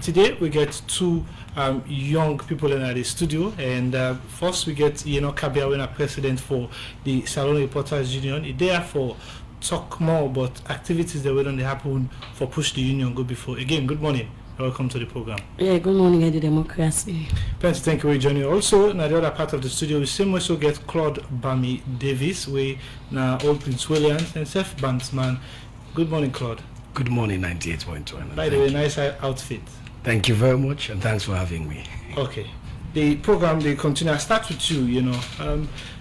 today we get two young people in the studio, and first we get Kabiawena, president for the Salon Reporters Union. Therefore, talk more about activities that were on the happen for push the union go before. Again, good morning. Welcome to the program. Yeah, good morning, Eddie Democracy. Thanks, thank you for joining. Also, now the other part of the studio, we same also get Claude Bami Davis, we now Old Prince Williams and Seth Banksman. Good morning, Claude. Good morning, 98.1. By the way, nice outfit. Thank you very much, and thanks for having me. Okay, the program they continue. I start with you.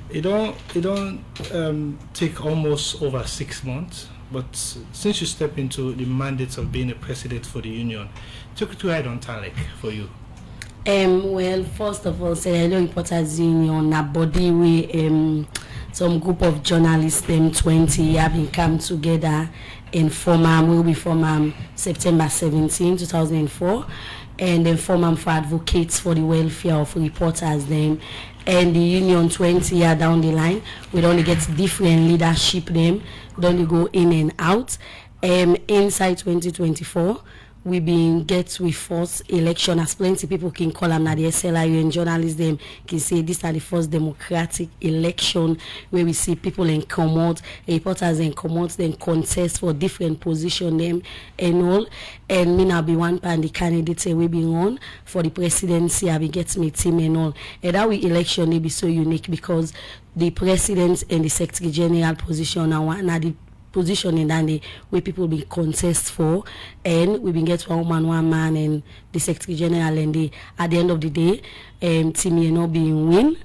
It don't take almost over 6 months. But since you step into the mandate of being a president for the union, took it to head on Talek for you. Well, first of all, say hello, Reporters Union. A body we some group of journalists, them 20, have been come together in form. Will be form September 17, 2004, and then form for advocates for the welfare of reporters. Them. And the union 20 year down the line, we only get different leadership them. We only go in and out. Inside 2024, we been get with first election, as plenty people can call them now the SLIU, and journalists them can say this are the first democratic election where we see people in commode, reporters in commode, then contest for different position them and all. And me now be one pan the candidates we be on for the presidency. I be get me team and all. And that we election they be so unique because the president and the secretary general position are one the position in that where people be contest for, and we been get one man and the secretary general, and at the end of the day team being win,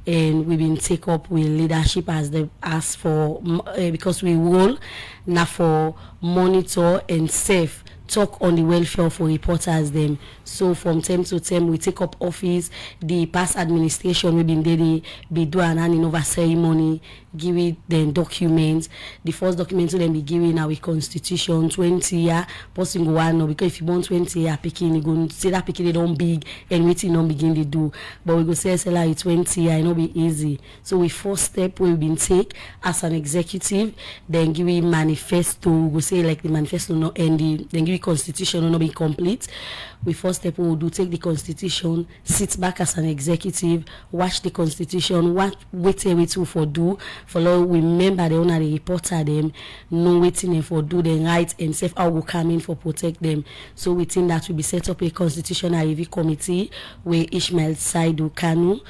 and we been take up with leadership as for because we will now for monitor and save talk on the welfare for reporters them. So from time to time we take up office. The past administration we been there be do an over ceremony, give it then documents. The first document to them be given our constitution 20 year person go on because if you want 20 year picking you go say that picking it don't big and waiting don't begin to do. But we go say like 20 year it no be easy. So we first step we been take as an executive, then give it manifesto, we go say like the manifesto no end, then give constitution will not be complete. We first step we will do take the constitution, sit back as an executive, watch the constitution, wait to for do, follow remember the owner the reporter them, know waiting for do the right and safe how we come in for protect them. So we think that will be set up a constitutional review committee where Ishmael Saidu Kanu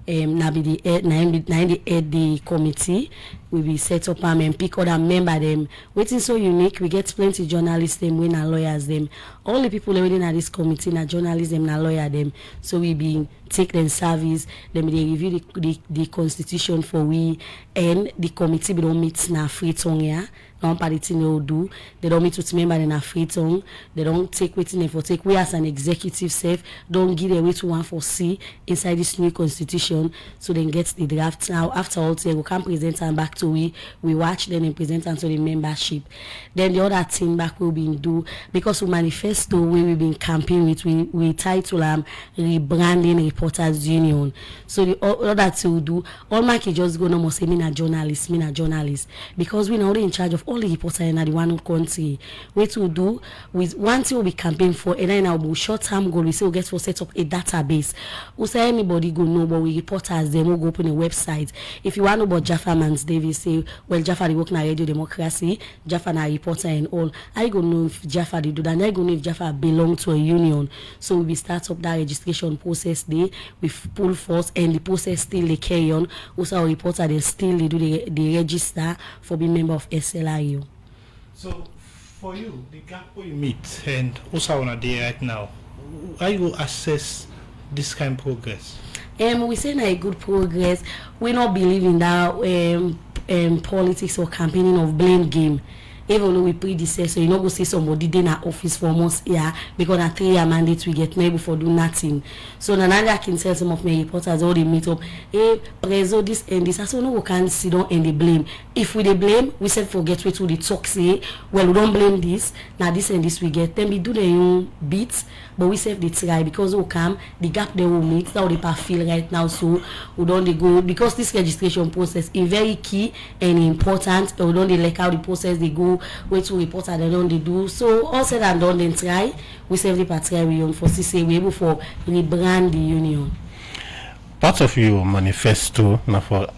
now be the head the committee. We be set up and pick other member them. Waiting so unique, we get plenty journalists them, we na lawyers them. All the people within at this committee na journalists them, na lawyer them. So we be take them service, then they review the constitution for we, and the committee we don't meet na free tongue here. No party no do. They don't meet with member in a free tongue. They don't take waiting for take. We as an executive safe don't give away to one for see inside this new constitution. So then get the draft now. After all, we can present and back to we watch then and present and to the membership. Then the other thing back will be do because we manifesto where we been campaigning with we title rebranding Reporters Union. So the other thing we do all my kids just go no more say me na journalist because we now in charge of all the reporters in the one country. What to do with one thing we campaign for, and then our short term goal we say we get for set up a database. We say anybody go know, but we reporters them will go open a website. If you want to know about Jaffa Mans Davis, say well Jaffa they work na Radio Democracy, Jaffa na reporter and all. I go know if Jaffa they do that. I go know if Jaffa belong to a union. So we start up that registration process there with full force, and the process still they carry on. Also our reporter they still they do the register for being member of SLI. So, for you, the gap where you meet and also on a day right now, how you assess this kind of progress? We say a good progress. We not believe in that politics or campaigning of blame game. Even though we predecessor, you know, go see somebody in our office for almost year because a 3-year mandate we get maybe for do nothing. So now I can tell some of my reporters all they meet up, hey, preso this and this. I say no, we can't sit down and they blame. If we they blame, we said forget we to the talk say, well we don't blame this, now this and this we get. Then we do their own beats, but we save the try because we come the gap they will meet. That's how they feel right now. So we don't they go because this registration process is very key and important. We don't they like how the process they go. do, wait to report and then they do. So all said and done, then try. We save the party we on for CC, we able for rebrand the union. Part of your manifesto now for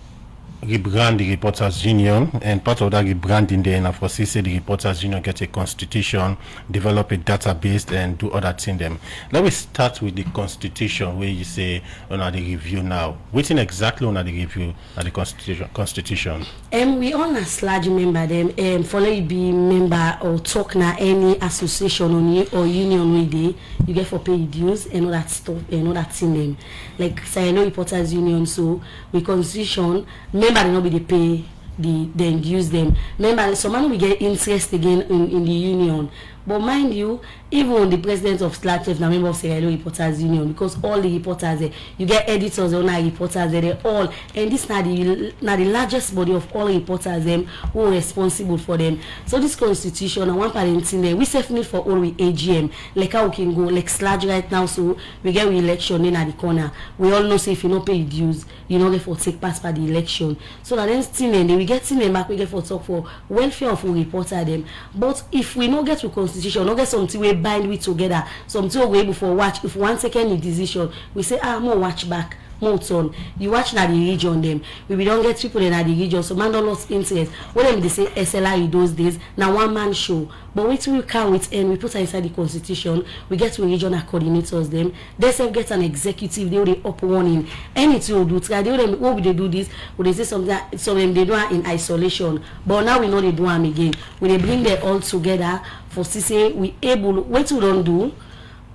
rebrand the Reporters Union, and part of that rebranding there now for CC the Reporters Union get a constitution, develop a database, and do other things them. Let me start with the constitution where you say on the review now. Waiting exactly on the review at the constitution. We all as large member them follow you be member or talk na any association or union with they you get for pay dues and all that stuff and all that thing them. Like say I know Reporters Union, so with constitution member they not be they pay then use them. Remember, some money we get interest again in the union. But mind you, even the president of SLACF now member of Sierra Leone Reporters Union, because all the reporters there, you get editors on our reporters there, they all, and this now the largest body of all reporters them who are responsible for them. So this constitution and one parent in there, we definitely for all we AGM, like how we can go like SLAG right now, so we get re-election in at the corner. We all know say if you not pay dues, you know get for take part by the election. So that then still then we get in them back, we get for talk for welfare of a reporter them. But if we not get to constitution, not get something we bind with together, something we able for watch. If 1 second in decision, we say more watch back, more turn. You watch na the region them. We don't get people in the region, so man don't lost interest. When they say SLI those days, now one man show. But wait till we come with and we put inside the constitution, we get to regional coordinators them. They self get an executive, they will up warning. Anything will do. They will what would they do this? Would they say something they do in isolation? But now we know they do them again. When they bring them all together for say we able what we don't do.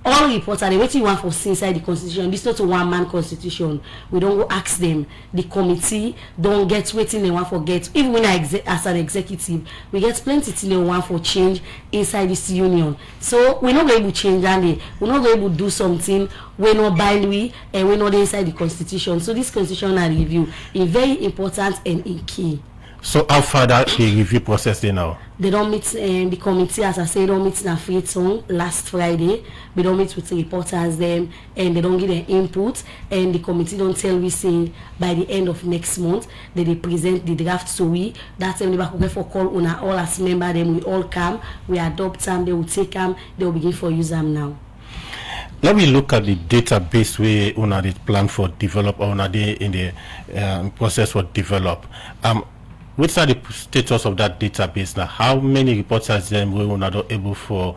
All reporters, they wait you want for inside the constitution. This is not a one-man constitution. We don't go ask them. The committee don't get waiting they want for get. Even when as an executive, we get plenty things they want for change inside this union. So we're not able to change and we're not able to do something. We're not bind we and we're not inside the constitution. So this constitutional review is very important and in key. So how far that the review process they now? They don't meet the committee, as I say, don't meet in a free tongue last Friday. We don't meet with the reporters them and they don't give their input, and the committee don't tell we say by the end of next month that they present the draft, so we that time we go for call on all as member them, we all come, we adopt them, they will take them, they will begin for use them now. Let me look at the database where una they plan for develop or una they in the process for develop. What's the status of that database now? How many reporters then we are not able for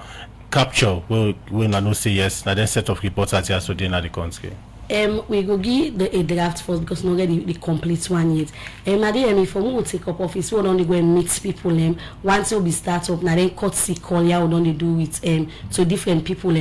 capture? We not say yes. Now then set of reporters here so they na the country. We go give a draft first because not get the complete one yet. Now then if we will take up office, we don't go and meet people. Once we be start up, now then cut sick call here. We don't do with to different people.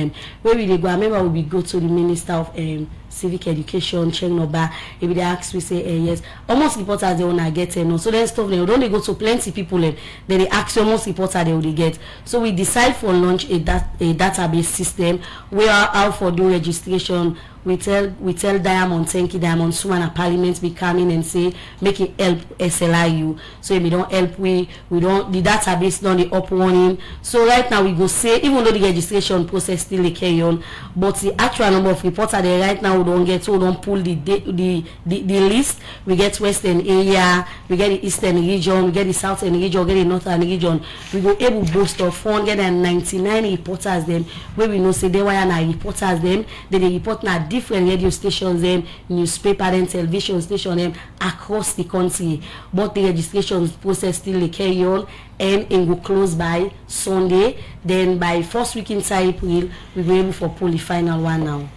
Where we go? I remember we go to the Minister of Civic Education, Chengnoba. If they ask, we say yes. Almost reporters they wanna get no. So then stuff they don't go to plenty people. Then they ask almost reporters they will get. So we decide for launch a database system where how for do registration. We tell Diamond, thank you, Diamond, soon a parliament be coming and say make it help SLIU. So if we don't help, we don't the database don't the up warning. So right now we go say even though the registration process still carry on, but the actual number of reporters they right now we don't get, so we don't pull the list. We get Western area, we get the Eastern region, we get the Southern region, we get the Northern region. We go able boost of 499 reporters them where we know say they were na reporters them, they report na different radio stations them, newspaper and television station them across the country. But the registration process still carry on and it will close by Sunday. Then by first week inside April we will be able for pull the final one now.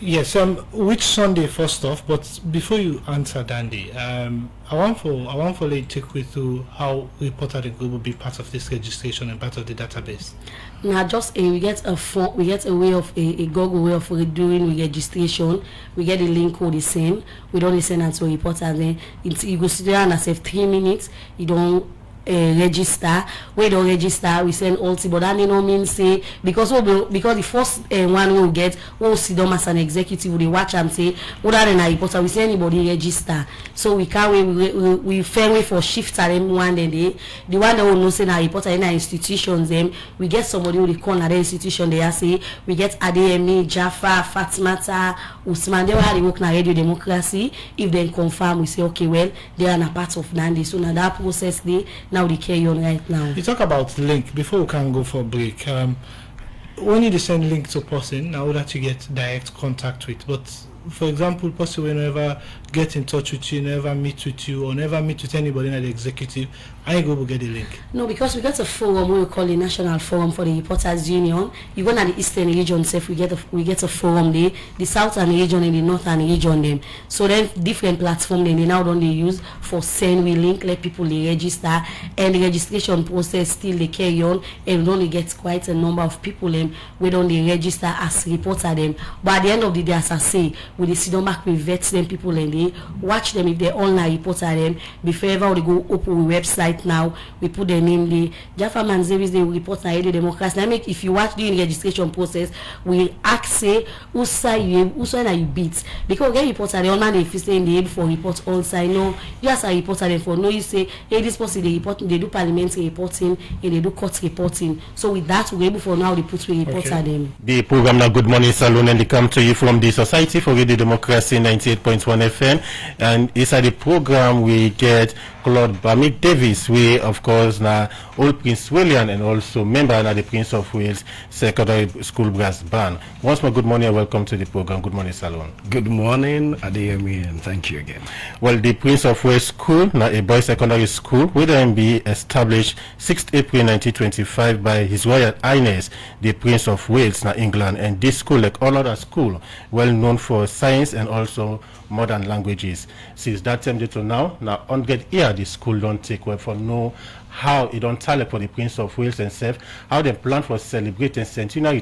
Yes, which Sunday first off, but before you answer Dandy, I want for you to take me through how Reporter the Group will be part of this registration and part of the database. Now just we get a way of a Google way of doing registration. We get the link code the same. We don't send it to reporter then you go sit down and save 3 minutes. You don't register. We don't register, we send all, but that no mean say because the first one we'll get we'll sit down as an executive, we watch and say other than a reporter we say anybody register. So we can't we fair way for shift at them one day. The one that will know say a reporter in our institutions them we get somebody who they call another institution they say we get Adeyemi, Jaffa, Fatimata, Usman, they will work na Radio Democracy. If they confirm we say okay well they are a part of Nandi. So now that process day now now they carry on right now. You talk about link before we can go for a break. When you send link to person, now that you get direct contact with, but for example, person will never get in touch with you, never meet with you, or never meet with anybody in the executive, I go to get the link. No, because we got a forum we call the National Forum for the Reporters Union. Even at the Eastern region, say we get a forum there, the Southern region and the Northern region them. So then different platform then they now don't they use for send we link, let people they register, and the registration process still they carry on, and we only get quite a number of people them we don't they register as reporter them. But at the end of the day, as I say, we they sit down back, we vet them people and they watch them if they're online reporter them before ever they go open the website. Now we put their name the Jaffa Manzeris they report na the democracy. I make if you watch during the registration process, we ask say who side you beat because get reporter the online if you say in the able for report all side no you as a reporter them for no you say hey this person they report they do parliamentary reporting and they do court reporting. So with that we able for now they put we reporter them. The program now Good Morning Salon and they come to you from the Society for Radio Democracy 98.1 FM, and inside the program we get Claude Bamit Davis, we of course na old Prince William and also member na the Prince of Wales Secondary School Brass Band. Once more, good morning and welcome to the program. Good morning, Salon. Good morning, Adeyemi, and thank you again. Well, the Prince of Wales School, na a boys' secondary school, will then be established 6th April 1925 by His Royal Highness the Prince of Wales, na England, and this school, like all other school, well known for science and also modern languages. Since that time to now 100 years the school don't take well for know how it don't tell for the Prince of Wales and self, how they plan for celebrating Centenary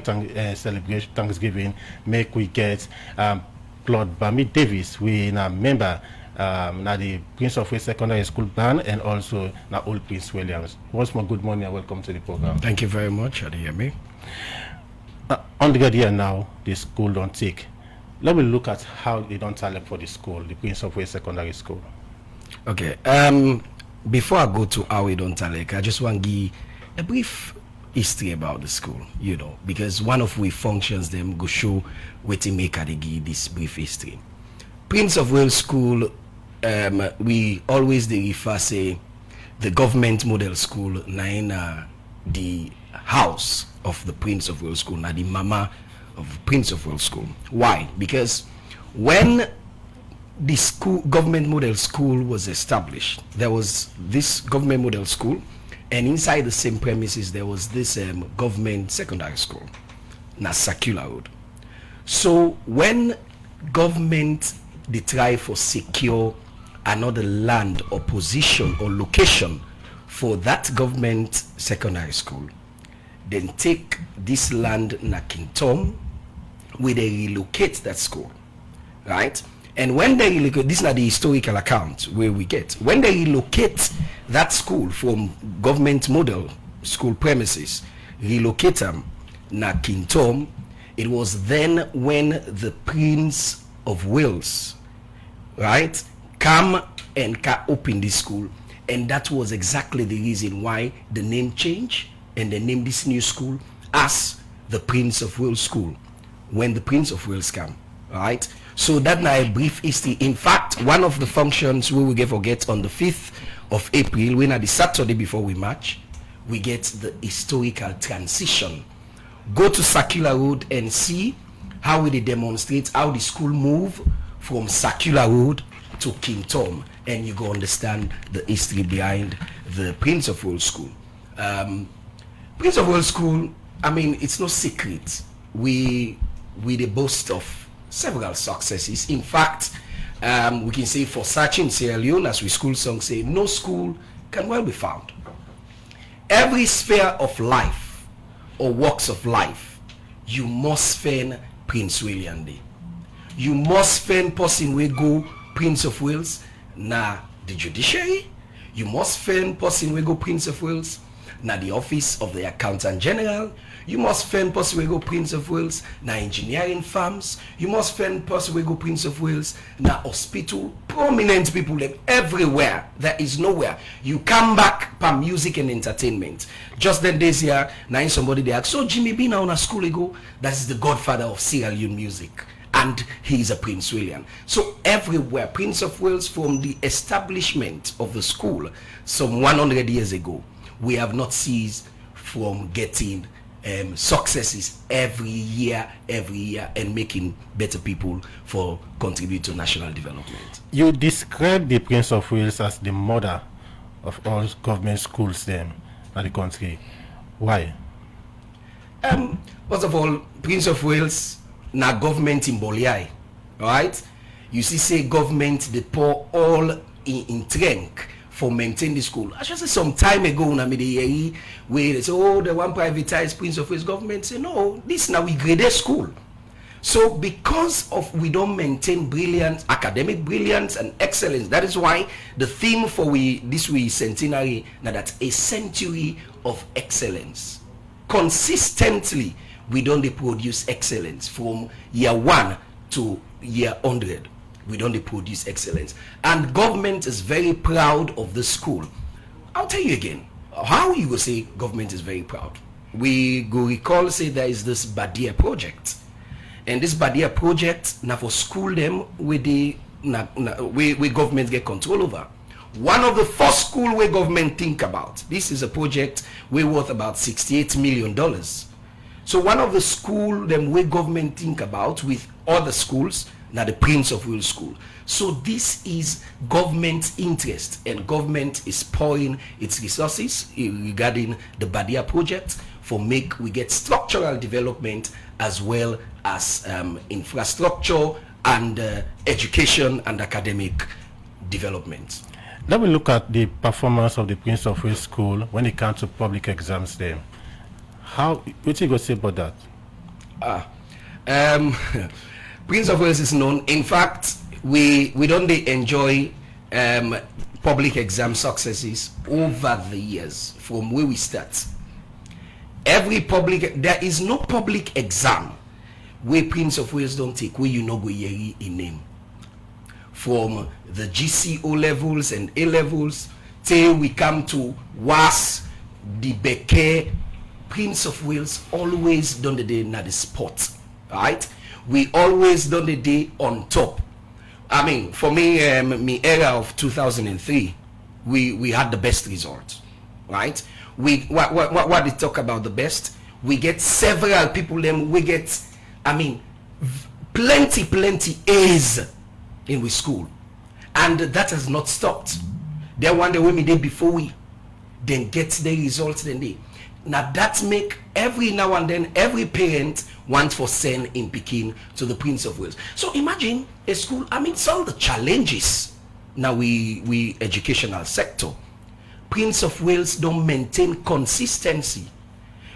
celebration Thanksgiving, make we get Claude Bamit Davis, we na member na the Prince of Wales Secondary School Band and also na old Prince Williams. Once more, good morning and welcome to the program. Thank you very much, Adeyemi. 100 years now the school don't take. Let me look at how they don't tell for the school, the Prince of Wales Secondary School. Okay. Before I go to how we don't tell I just want to give a brief history about the school, because one of we functions them go show what to make give this brief history. Prince of Wales School, we always they refer say the government model school na the house of the Prince of Wales School, na the mama of Prince of Wales School. Why? Because when the school government model school was established, there was this government model school, and inside the same premises there was this government secondary school, na Circular Road. So when government they try for secure another land or position or location for that government secondary school, then take this land na Kintom, where they relocate that school, right? And when they relocate, these are the historical accounts where we get, when they relocate that school from government model school premises, relocate them na Kintom, it was then when the Prince of Wales, right, come and open this school, and that was exactly the reason why the name changed and they named this new school as the Prince of Wales School when the Prince of Wales came, right? So that's now a brief history. In fact, one of the functions we will forget on the 5th of April, when at the Saturday before we march, we get the historical transition. Go to Circular Road and see how they demonstrate how the school move from Circular Road to King Tom, and you go understand the history behind the Prince of Wales School. Prince of Wales School, I mean, it's no secret. We the boast of several successes. In fact, we can say for searching Sierra Leone, as we school song say, no school can well be found. Every sphere of life or walks of life, you must find Prince William Day. You must find person we go Prince of Wales na the judiciary. You must find person we go Prince of Wales na the office of the Accountant General. You must find person we go Prince of Wales na engineering firms. You must find person we go Prince of Wales na hospital. Prominent people live everywhere. There is nowhere. You come back for music and entertainment. Just then this year, now somebody they ask, so Jimmy B now on a school ago, that is the godfather of Sierra Leone music. and he is a Prince William. So everywhere, Prince of Wales, from the establishment of the school some 100 years ago, we have not ceased from getting successes every year, and making better people for contribute to national development. You describe the Prince of Wales as the mother of all government schools then in the country. Why? First of all, Prince of Wales na government in Boliai, right? You see, say government they pour all in trunk for maintain the school. I just say some time ago na me dey where they say, oh, the one privatized Prince of Wales government say no, this now we grade school. So because of we don't maintain brilliance, academic brilliance and excellence, that is why the theme for this centenary now that's a century of excellence. Consistently we don't produce excellence from year 1 to year 100. We don't produce excellence, and government is very proud of the school. I'll tell you again how you will say government is very proud. We go recall say there is this Badia project, and this Badia project now for school them with the where government get control over. One of the first school where government think about this is a project we worth about $68 million. So one of the school them where government think about with other schools now the Prince of Wales School. So this is government interest, and government is pouring its resources regarding the Badia project for we get structural development as well as infrastructure and education and academic development. Let me look at the performance of the Prince of Wales School when it comes to public exams then. What you go say about that? Prince of Wales is known. In fact, we don't enjoy public exam successes over the years from where we start. There is no public exam where Prince of Wales don't take where you know go hear in name. From the GCO levels and A levels till we come to WAS, the Beke, Prince of Wales always done the day na the spot, right? We always done the day on top. I mean, for me, me era of 2003, we had the best result, right? What they talk about the best, we get several people. Them we get, I mean, plenty A's in we school, and that has not stopped. They wonder when we did before we then get the results. Then they now that make every now and then every parent wants for send in Peking to the Prince of Wales. So imagine a school. I mean, some of the challenges now we educational sector. Prince of Wales don't maintain consistency.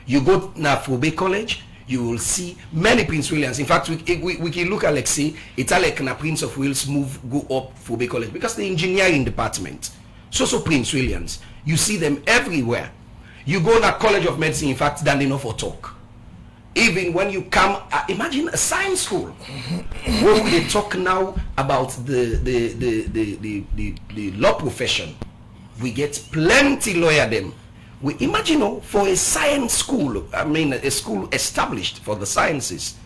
You go now Fobe College, you will see many Prince Williams. In fact, we can look at, like, say, it's like na Prince of Wales go up Fobe College because the engineering department. So Prince Williams, you see them everywhere. You go to College of Medicine, in fact, than enough for talk. Even when you come, imagine a science school where we talk now about the law profession. We get plenty lawyer them. We imagine for a science school, I mean a school established for the sciences,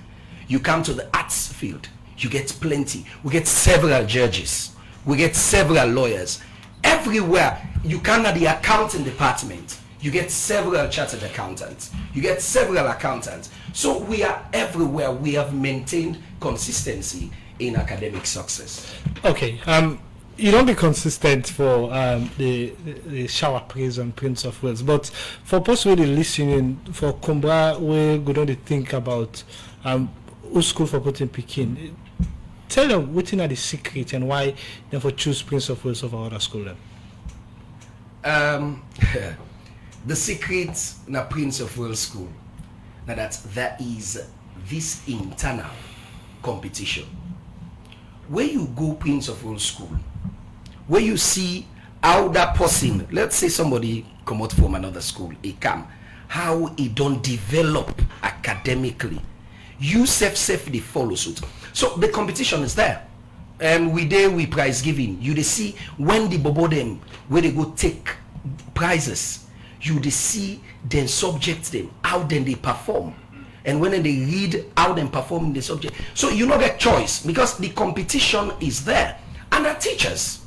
you come to the arts field, you get plenty. We get several judges, we get several lawyers. Everywhere you come to the accounting department, you get several chartered accountants, you get several accountants. So we are everywhere. We have maintained consistency in academic success. Okay, you don't be consistent for the shower praise on Prince of Wales, but for people who listening, for Kumbra, we go to think about who school for putting Pekin. Tell them what are the secret and why they for choose Prince of Wales over other school then. The secret na Prince of Wales School now that there is this internal competition. Where you go Prince of Wales School, where you see how that person, let's say somebody come out from another school, he come, how he don't develop academically. You safely follow suit. So the competition is there. We prize giving. You they see when the bobo them where they go take prizes, you they see then subject them, how then they perform. and when they read how they perform in the subject. So you don't get choice because the competition is there. And the teachers,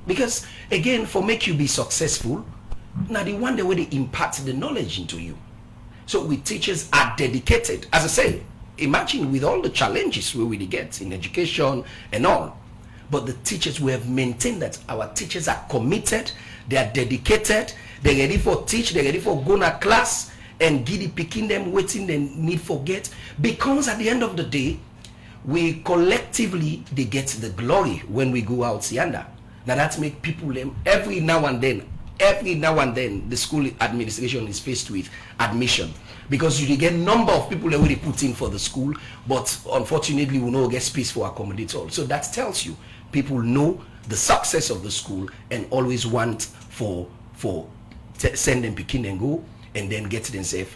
because again, for make you be successful, now the one the way they impart the knowledge into you. So we teachers are dedicated. As I say, imagine with all the challenges we will get in education and all, but the teachers, we have maintained that our teachers are committed, they are dedicated, they're ready for teach, they're ready for go to class and giddy picking them waiting they need forget, because at the end of the day we collectively they get the glory when we go out yonder. Now that make people them every now and then the school administration is faced with admission, because you get number of people that we put in for the school, but unfortunately we no get space for accommodate all. So that tells you people know the success of the school and always want for send them picking and go and then get themselves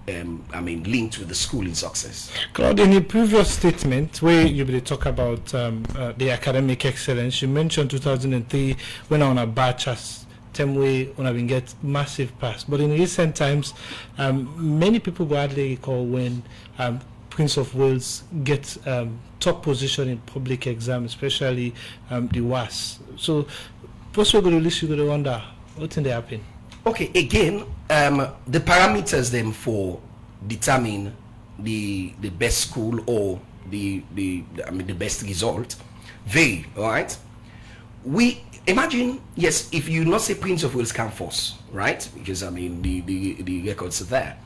linked with the school in success. Claude, in your previous statement where you really talk about the academic excellence, you mentioned 2003 when on a batch as way when I've been get massive pass, but in recent times many people badly recall when Prince of Wales get top position in public exam, especially the WAS. So post we go to list, you go to wonder what thing they happen. Okay, again, the parameters then for determine the best school or the best result vary. All right, we imagine, yes, if you not say Prince of Wales can force, right? Because the records are there.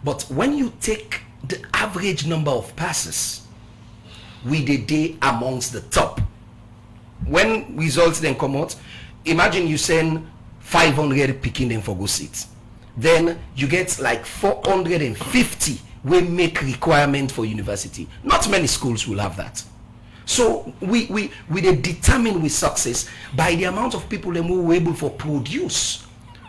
But when you take the average number of passes, we the day amongst the top. When results then come out, imagine you send 500 picking them for go seats. Then you get like 450 we make requirement for university. Not many schools will have that. So we determine with success by the amount of people that we were able to produce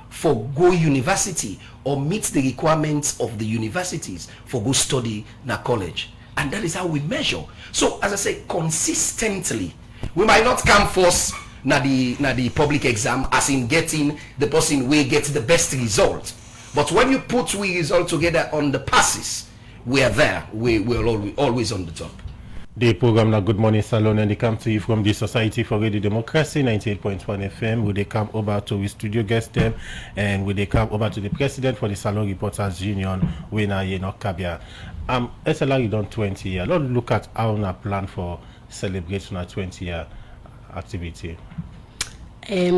for go university or meet the requirements of the universities for go study in a college. And that is how we measure. So as I say, consistently, we might not come first na the public exam as in getting the person will get the best result. But when you put we result together on the passes, we are there. We're always on the top. The program now Good Morning Salon, and they come to you from the Society for Radio Democracy 98.1 FM. Will they come over to the studio guest them, and will they come over to the president for the Salon Reporters Union, Wena Yenok Kabia. SLR done 20 years. Let's look at how we plan for celebration of 20-year activity.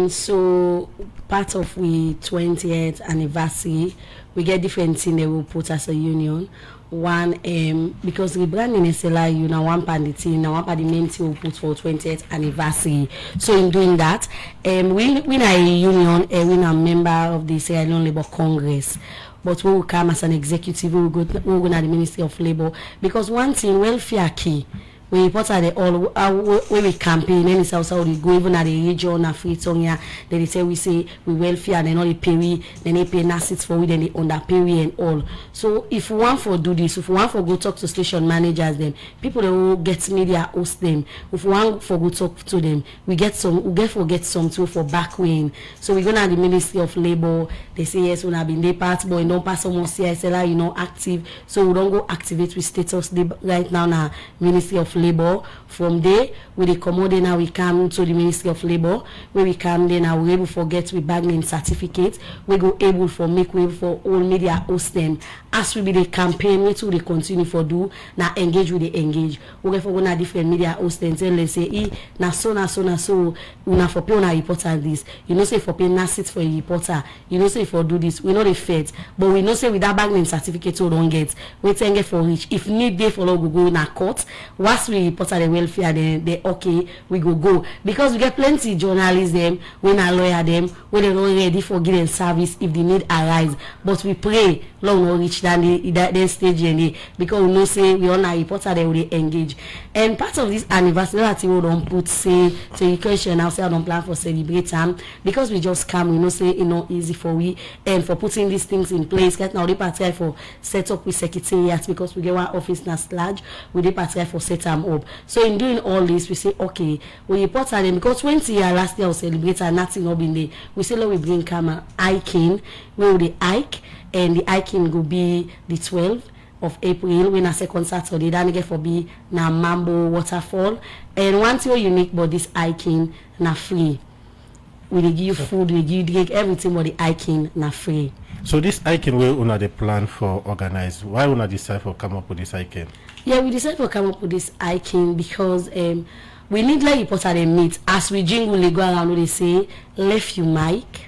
So part of we 20th anniversary, we get different things they will put as a union. One, because the brand in SLI, you know, one part the team, now one part the main team will put for 20th anniversary. So in doing that, we are a union, we are a member of the Sierra Leone Labour Congress. But we will come as an executive, we will go to the Ministry of Labour, because one thing, welfare key. We report at the all where we campaign, and it's also we go even at the region of Freetonia. Then they say we say we welfare, and then all the pay, then they pay nurses for we, then they underpay and all. So if we want for do this, if we want for go talk to station managers, then people that will get media host them. If we want for go talk to them, we get some too for back win. So we go to the Ministry of Labour. They say yes, we have been there part, but we don't pass some more CSLR, you know, active. So we don't go activate with status right now na Ministry of Labor. From there we dey commode now we come to the Ministry of Labor, where we come then now we able for get with bargaining certificate, we go able for make way for all media host them. As we be the campaign, we too they continue for do now engage with the engage. We get for go na different media host them tell let's say na so una for pay una reporter this, you know say for pay na sit for a reporter, you know say for do this, we know the fed, but we know say with that bargaining certificate we don't get, we can get for reach. If need they follow go na court, once we report the welfare, they okay, we go because we get plenty journalists them, we na lawyer them, when they not ready for getting service if the need arise. But we pray long no reach that stage and because we know say we all na reporter they will engage. And part of this anniversary that we don't put say to your question now say I don't plan for celebrate time because we just come, we know say it's not easy for we and for putting these things in place. Right now they part for set up with secretariat because we get one office na large, we dey part for set them up. So in doing all this, we say okay, we report at them because 20 years last year we celebrate and nothing up in there. We say let we bring camera hiking, we will the hike and the hiking will be the 12th of April, when a second Saturday, then get for be na Mambo Waterfall. And one thing unique about this hiking na free. We dey give you food, we give you drink, everything but the hiking na free. So this hiking where una the plan for organize, why una decide for come up with this hiking? Yeah, we decided to come up with this hiking because we need like reporter they meet. As we jingle they go around, they say, left you mic,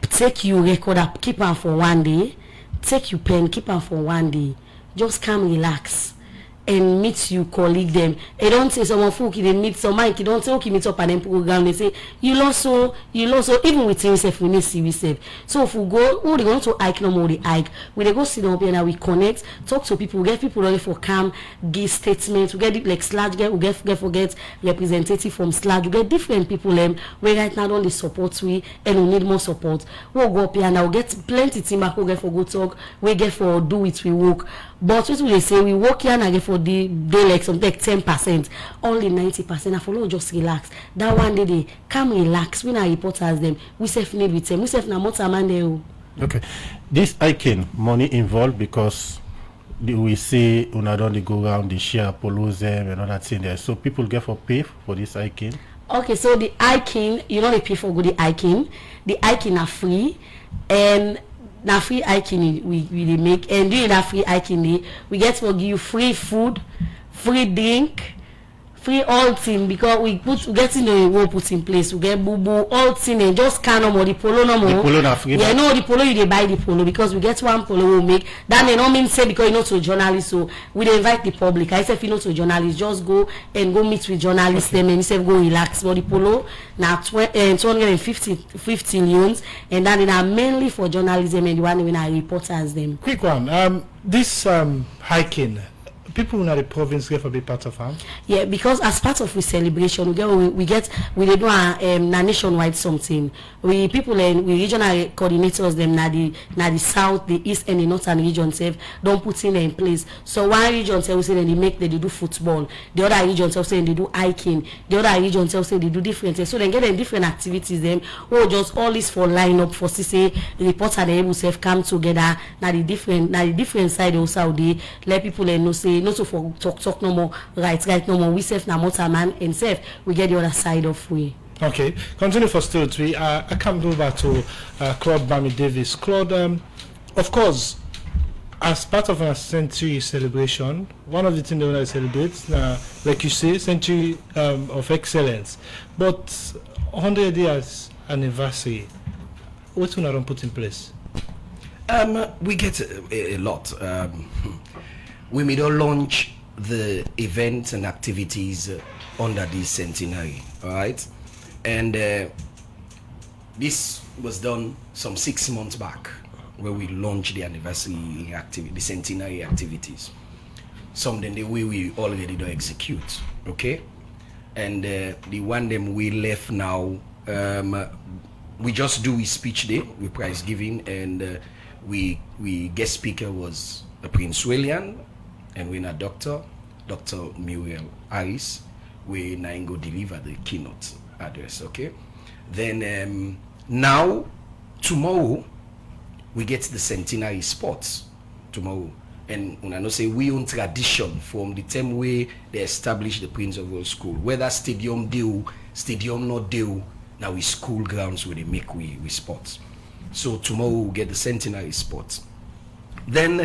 take you record up, keep on for one day, take you pen, keep on for one day. Just come relax and meet you colleague them. They don't say someone folk they meet some mic, you don't say okay meet up and then program. They say you lost so even with himself we need to see yourself. So if we go, oh they want to hike no more they hike. We they go sit down here and we connect, talk to people, we get people ready for come, give statements, we get it like Slash, we get forget representative from Slash, we get different people we right now don't support we and we need more support. We'll go up here and we'll get plenty team back, we get for go talk, we get for do it we work. But what they say we work here and I get for the day like some take 10%, only 90%. I follow just relax. That one day they come relax. We na reporters them. We self need with them. We self na motor man there. Okay, this hiking money involved because we see una don dey go around the share polos and other thing there. So people get for pay for this hiking. Okay, so the hiking you know they pay for good hiking. The hiking are free and. Now free hiking we dey make, and during that free hiking we get to give you free food, free drink, free all thing because we get in the we put in place. We get boo all thing and just can no more the polo no more. The polo na free. Yeah, no the polo you dey buy the polo because we get one polo we make. That may not mean say because you know to journalists, so we dey invite the public. I say if you know to journalists, just go and go meet with journalists them and you say go relax. But the polo now 250 loans and that is mainly for journalism and the one when I reporters them. Quick one. This hiking, people in the province get for be part of them. Yeah, because as part of the celebration, we dey do a nationwide something. We people and we regional coordinators them na the south, the east and the northern region don't put in place. So one region say we say they do football, the other region say they do hiking, the other region say they do different things. So they get them different activities them. Just all this for line up for say reporter they able to come together. Now the different side also they let people know say not so for talk no more right no more we self na motor man and self we get the other side of we. Okay, continue for still 3. I come over to Claude Bami Davis. Claude, of course, as part of a century celebration, one of the things they want to celebrate, like you say, century of excellence. But 100 years anniversary, what do you put in place? We get a lot. We may not launch the events and activities under this centenary, all right? And this was done some 6 months back where we launched the anniversary activity, the centenary activities. Something the way we already do execute, okay? And the one them we left now, we just do a speech day, we prize giving, and we guest speaker was Prince William, and we're a Dr. Muriel Harris. We now go deliver the keynote address, okay? Then now tomorrow we get the centenary sports tomorrow, and when I know say we own tradition from the time way they established the Prince of Wales School, whether stadium deal, stadium not deal, now we school grounds where they make we sports. So tomorrow we'll get the centenary sports. Then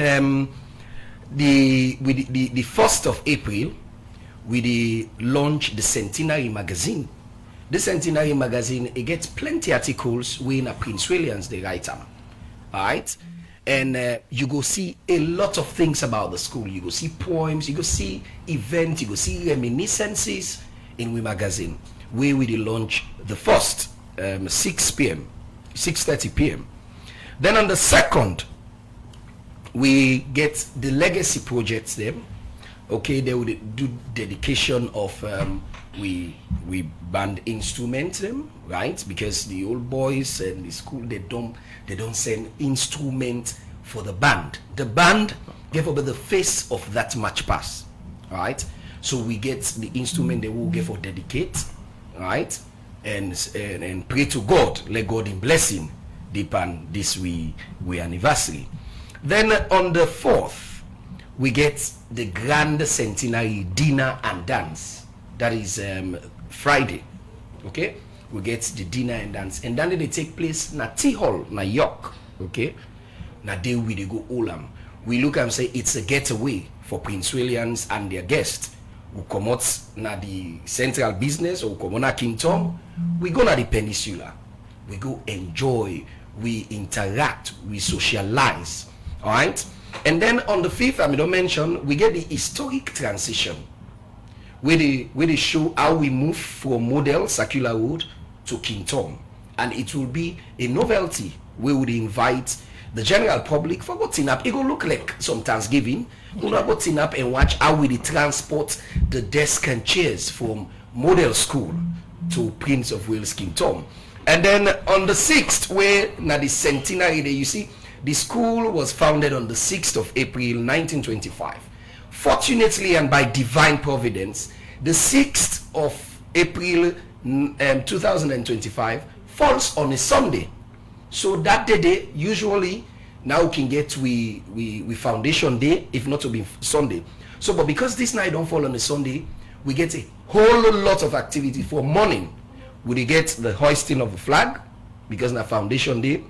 the 1st of April we launch the Centenary magazine. The Centenary magazine, it gets plenty articles when a Prince Williams they write them, all right? And you go see a lot of things about the school. You go see poems, you go see events, you go see reminiscences in we magazine. Where we launch the first 6:30 p.m. Then on the 2nd, we get the legacy projects them. Okay, they would do dedication of we band instruments them, right? Because the old boys and the school they don't send instrument for the band. The band gave over the face of that match pass, right? So we get the instrument they will give for dedicate, right? And pray to God, let God in blessing deep on this we anniversary. Then on the 4th, we get the Grand Centenary dinner and dance. That is Friday. Okay, we get the dinner and dance, and then they take place na Tea Hall na York. Okay, na day we they go Olam. We look and say it's a getaway for Prince Williams and their guests who come out na the central business or come on na Kingdom. We go na the peninsula. We go enjoy. We interact. We socialize. All right. And then on the 5th, I don't mention, we get the historic transition where they show how we move from Model Circular Road to Kingdom. And it will be a novelty. We would invite the general public for go tin up. It will look like some Thanksgiving. We will go tin up and watch how we transport the desk and chairs from Model School to Prince of Wales Kingdom. And then on the 6th, where na the Centenary Day, you see, the school was founded on the 6th of April 1925. Fortunately and by divine providence, the 6th of April 2025 falls on a Sunday. So that day usually now can get we foundation day, if not to be Sunday. So but because this night don't fall on a Sunday, we get a whole lot of activity for morning. We get the hoisting of the flag because na foundation day.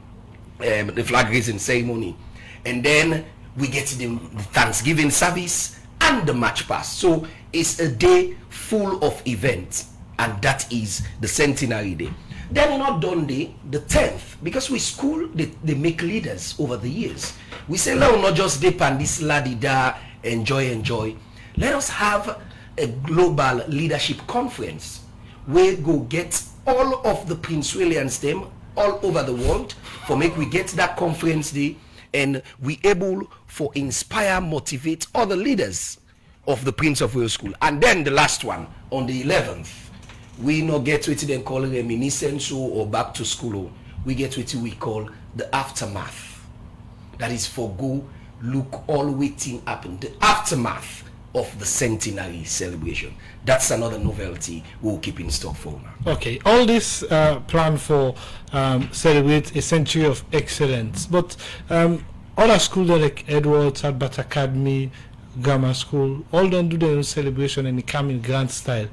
The flag raising ceremony, and then we get the Thanksgiving service and the match pass. So it's a day full of events, and that is the Centenary Day. Then not done day, the 10th, because we school they make leaders over the years. We say let us not just dip and this ladida enjoy. Let us have a global leadership conference where go get all of the Prince Williams them all over the world for make we get that conference day, and we able for inspire, motivate other leaders of the Prince of Wales School. And then the last one on the 11th, we not get what they call reminiscence or back to school. We get what we call the aftermath. That is for go look all waiting up in the aftermath of the Centenary celebration. That's another novelty we'll keep in stock for now. Okay, all this plan for celebrate a century of excellence, but other schools like Edwards, Albert Academy, Grammar School, all don't do their own celebration and it come in grand style.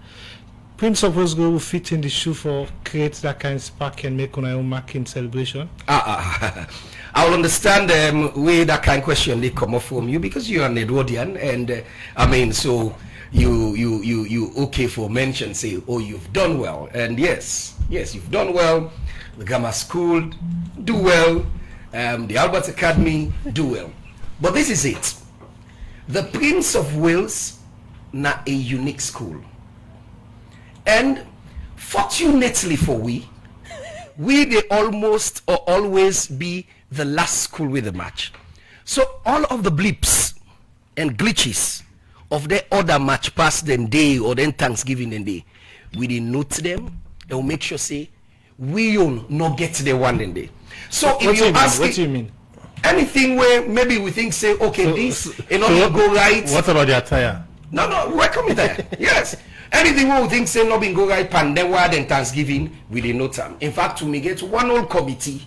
Prince of Wales will fit in the shoe for create that kind of spark and make on our own marking celebration. I will understand where that kind of question they come up from you, because you're an Edwardian, and I mean, so you okay for mention, say, oh, you've done well, and yes, you've done well. The Grammar School do well, the Albert Academy do well, but this is it. The Prince of Wales na a unique school, and fortunately for we they almost or always be the last school with the match. So all of the blips and glitches of the other match past then day or then Thanksgiving then day, we didn't note them and we'll make sure say we will not get the one then day. So if you ask what do you mean? Anything where maybe we think say okay so, this in order to go right. What about the attire? No, welcome me there. Yes. Anything we think say not being go right pandemic and Thanksgiving, we didn't note them. In fact, we get one whole committee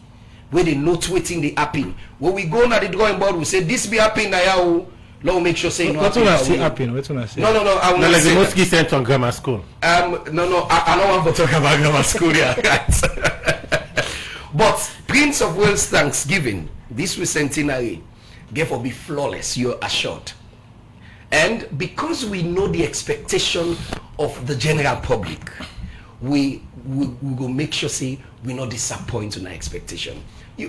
where they note waiting the happen. When we go now the drawing board, we say this be happening now. Let make sure say what when I say happen? What when I say? No. I will not like say the most sent on grammar school. No. I don't want to talk about grammar school here. Right? But Prince of Wales Thanksgiving, this was Centenary, therefore be flawless. You're assured. And because we know the expectation of the general public, we will make sure say we not disappoint on our expectation.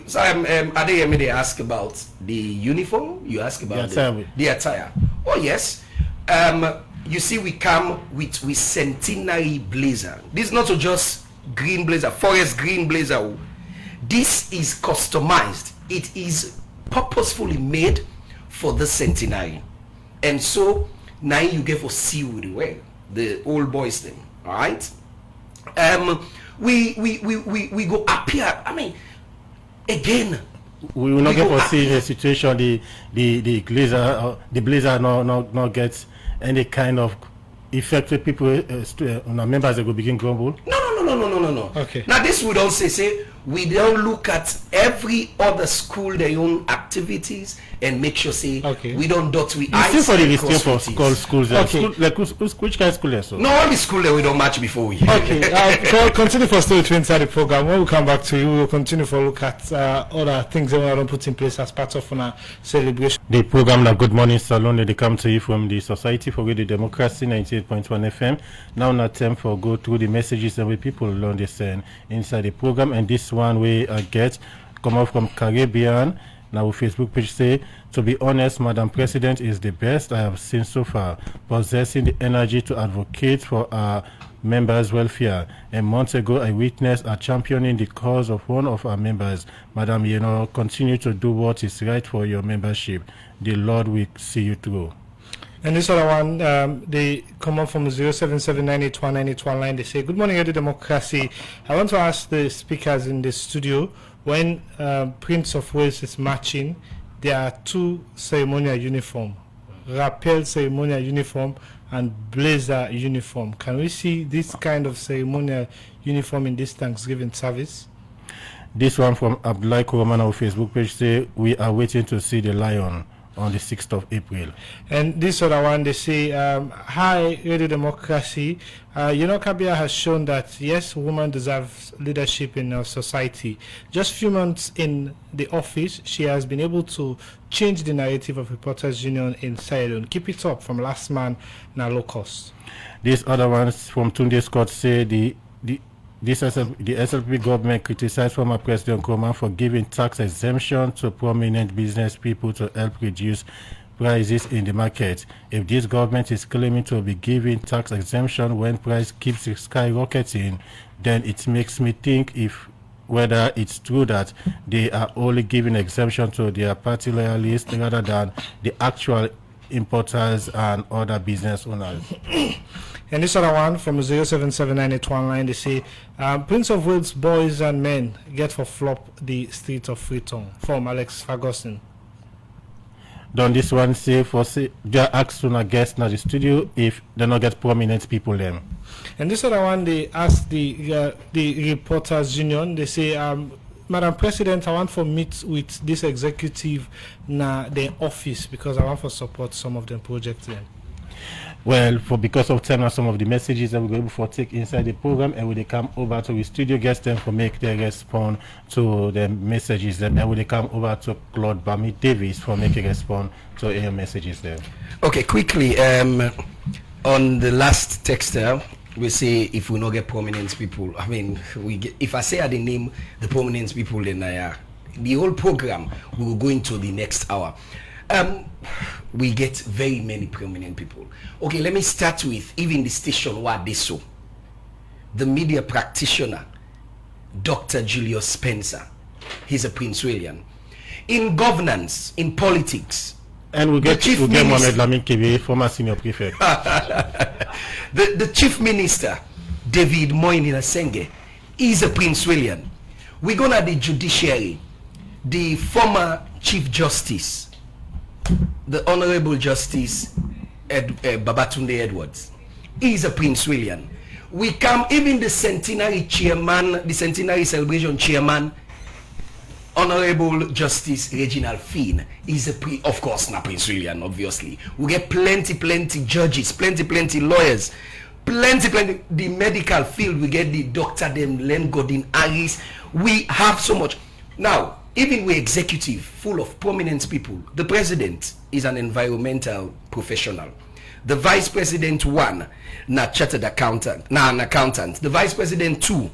So Adeyemi, they ask about the uniform. You ask about the attire. Oh yes. You see, we come with Centenary blazer. This is not just green blazer, forest green blazer. This is customized. It is purposefully made for the Centenary. And so now you get for see with the way the old boys thing. All right. We go appear. I mean, again, we will not get for see a situation the blazer not get any kind of effect with people members that will begin grumble. No. Okay. Now this would also say We don't look at every other school their own activities and make sure say we don't dot we eyes. Still for the listing for schools. Okay. Which kind of school is so? No, all the school that we don't match before we. Okay. Continue for still inside the program. When we come back to you, we'll continue for look at other things that we want to put in place as part of our celebration. The program now Good Morning Salon, they come to you from the Society for Radio Democracy 98.1 FM. Now not time for go through the messages that we people learn this inside the program, and this one we get come out from Caribbean. Now Facebook page say, to be honest, Madam President is the best I have seen so far, possessing the energy to advocate for our members' welfare. A month ago, I witnessed her championing the cause of one of our members. Madam, continue to do what is right for your membership. The Lord will see you through. And this other one, they come up from 077981981 line. They say, good morning, Radio Democracy. I want to ask the speakers in the studio, when Prince of Wales is marching, there are two ceremonial uniforms, rappel ceremonial uniform and blazer uniform. Can we see this kind of ceremonial uniform in this Thanksgiving service? This one from Abdullah Roman on Facebook page say, we are waiting to see the lion on the 6th of April. And this other one, they say, hi, Radio Democracy. Kabia has shown that, yes, women deserve leadership in our society. Just few months in the office, she has been able to change the narrative of Reporters Union in Sierra Leone. Keep it up from last man, now low cost. These other ones from Tunde Scott say, the SLP government criticized former President Nkrumah for giving tax exemption to prominent business people to help reduce prices in the market. If this government is claiming to be giving tax exemption when price keeps skyrocketing, then it makes me think whether it's true that they are only giving exemption to their party loyalists rather than the actual importers and other business owners. And this other one from 0779819, they say, Prince of Wales boys and men get for flop the street of Freetown. From Alex Ferguson. Don this one say they are asked to guest in the studio if they not get prominent people then. And this other one, they ask the Reporters Union, they say, Madam President, I want to meet with this executive na their office because I want to support some of them projects then. Well, because of time and some of the messages that we're going to take inside the program, and when they come over to the studio guest them for make their respond to the messages, and when they come over to Claude Bami Davis for make a respond to their messages there. Okay, quickly, on the last text we say if we not get prominent people, I mean, if I say I didn't name the prominent people, then the whole program we will go into the next hour. We get very many prominent people. Okay, let me start with even the station what they saw. The media practitioner, Dr. Julius Spencer. He's a Prince William. In governance, in politics. And we get Mohamed Lamin Kebe, former senior prefect. the chief minister, David Moinina Senge, is a Prince William. We go to the judiciary, the former chief justice, the Honorable Justice Babatunde Edwards, is a Prince William. We come even the Centenary chairman, the Centenary celebration chairman, Honorable Justice Reginald Finn, is of course not Prince William, obviously. We get plenty judges, plenty lawyers, plenty the medical field. We get the doctor them Len Godin Harris. We have so much now. Even we executive full of prominent people. The president is an environmental professional. The vice president one, na chartered accountant, an accountant. The vice president two,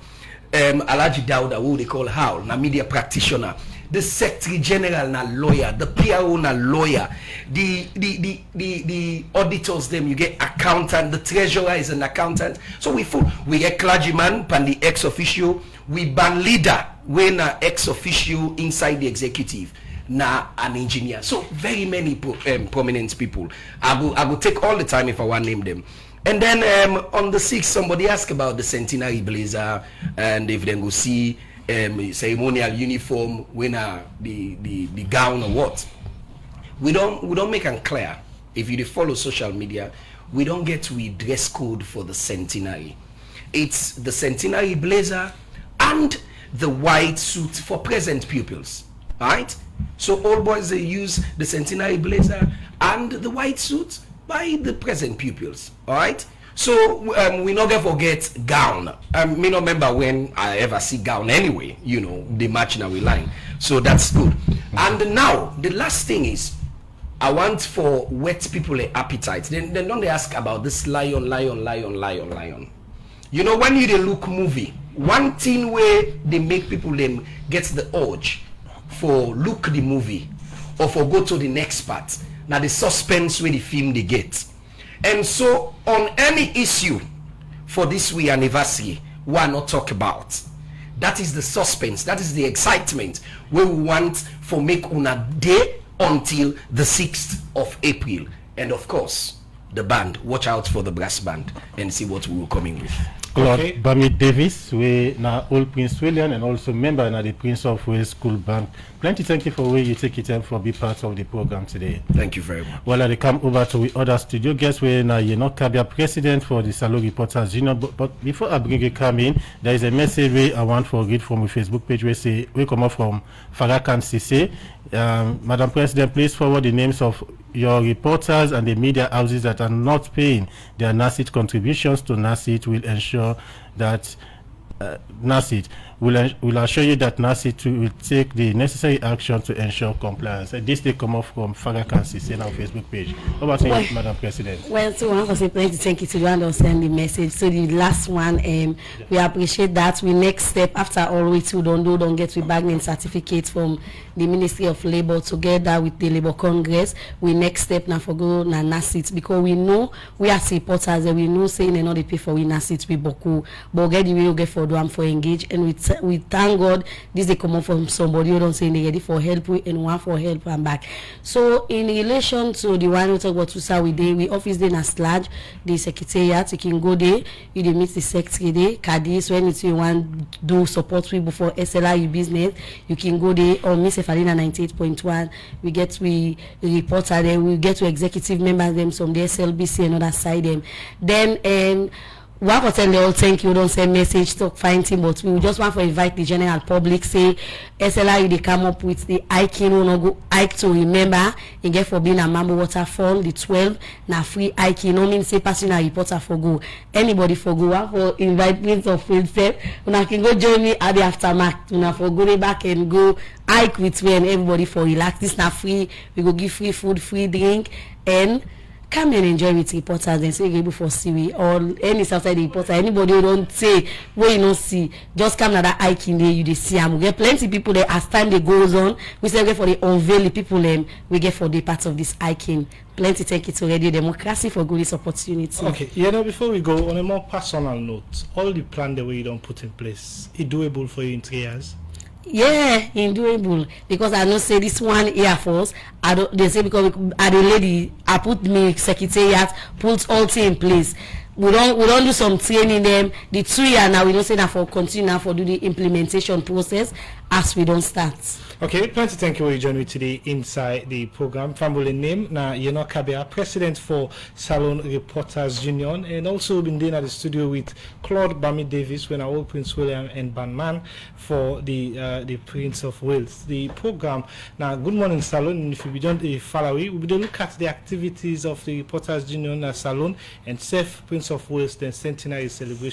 Alaji Dauda, who they call Howl, na media practitioner. The secretary general na lawyer. The PRO na lawyer. The auditors them, you get accountant. The treasurer is an accountant. So we get clergyman, pan the ex officio. We ban leader when ex officio inside the executive, na an engineer. So very many prominent people. I will take all the time if I want to name them. And then on the 6th, somebody asked about the Centenary blazer, and if they go see ceremonial uniform, when the gown or what. We don't make it clear. If you follow social media, we don't get to dress code for the Centenary. It's the Centenary blazer and the white suit for present pupils, right? So all boys, they use the Centenary blazer and the white suit by the present pupils, all right? So we not gonna forget gown. Me not remember when I ever see gown anyway, you know, the matching our line. So that's good. And now the last thing is, I want for wet people an appetite. Then don't they ask about this lion. You know, when you dey look movie, one thing where they make people them get the urge for look the movie or for go to the next part. Now the suspense where the film they get. And so on any issue for this week anniversary, we are not talk about. That is the suspense, that is the excitement where we want for make una day until the 6th of April. And of course, the band. Watch out for the brass band and see what we will come in with. Claude Bamid Davis, we na old Prince William and also member na the Prince of Wales School Band. Plenty thank you for where you take it time for be part of the program today. Thank you very much. Well, I come over to the other studio guest where na Kabia president for the Salon Reporters Union. But before I bring you come in, there is a message where I want to read from the Facebook page where say we come up from Farakan Sise. Madam President, please forward the names of your reporters and the media houses that are not paying their NASIT contributions to NASIT. Will ensure that NASIT will assure you that NASIT will take the necessary action to ensure compliance. This they come off from Farakan Sise on our Facebook page. Over to you, Madam President. Well, so I want to say plenty thank you to the one that send the message. So the last one, we appreciate that. We next step after all we too don't get rebagning certificate from the Ministry of Labour together with the Labour Congress. We next step now for go na NASIT because we know we are supporters and we know saying they know they pay for we NASIT we boku, but get the way we get for do for engage and we thank God this they come up from somebody who don't say they ready for help and one for help and back. So in relation to the one we talk about to we day we office day na sludge the secretariat you can go there you dey meet the secretary there Cadiz when it's you want do support people for SLI business you can go there or Miss Efalina 98.1 we get we reporter there we get to executive members them some the SLBC and other side them then one for tell they all thank you don't send message talk fine thing but we just want to invite the general public say SLI they come up with the hiking we no go hike to remember and get for being a Mambo waterfall the 12 na free hiking no mean say personal reporter for go anybody for go one for invite Prince of Wales una can go join me at the aftermath una for go back and go hike with me and everybody for relax this na free we go give free food free drink and come and enjoy with reporters and say you're able for see or any outside the reporter anybody who don't say where you don't see just come to that hiking day you see and we get plenty people there as time they goes on we say get for the unveil the people we get for the part of this hiking plenty thank you to Radio Democracy for good this opportunity. Okay, you know, before we go on a more personal note, all the plan the way you don't put in place is doable for you in 3 years? Yeah, doable because I know say this one Air Force I don't they say because I the lady I put me secretariat put all thing in place we don't do some training them the 2 year now we don't say that for continue now for do the implementation process as we don't start. Okay, plenty thank you for joining me today inside the program. Family name na Kabia, president for Salon Reporters Union, and also been there at the studio with Claude Bamid Davis when I work Prince William and Banman for the Prince of Wales. The program now Good Morning Salon, and if you don't follow it, we'll look at the activities of the Reporters Union Salon and Safe Prince of Wales then Centenary celebration.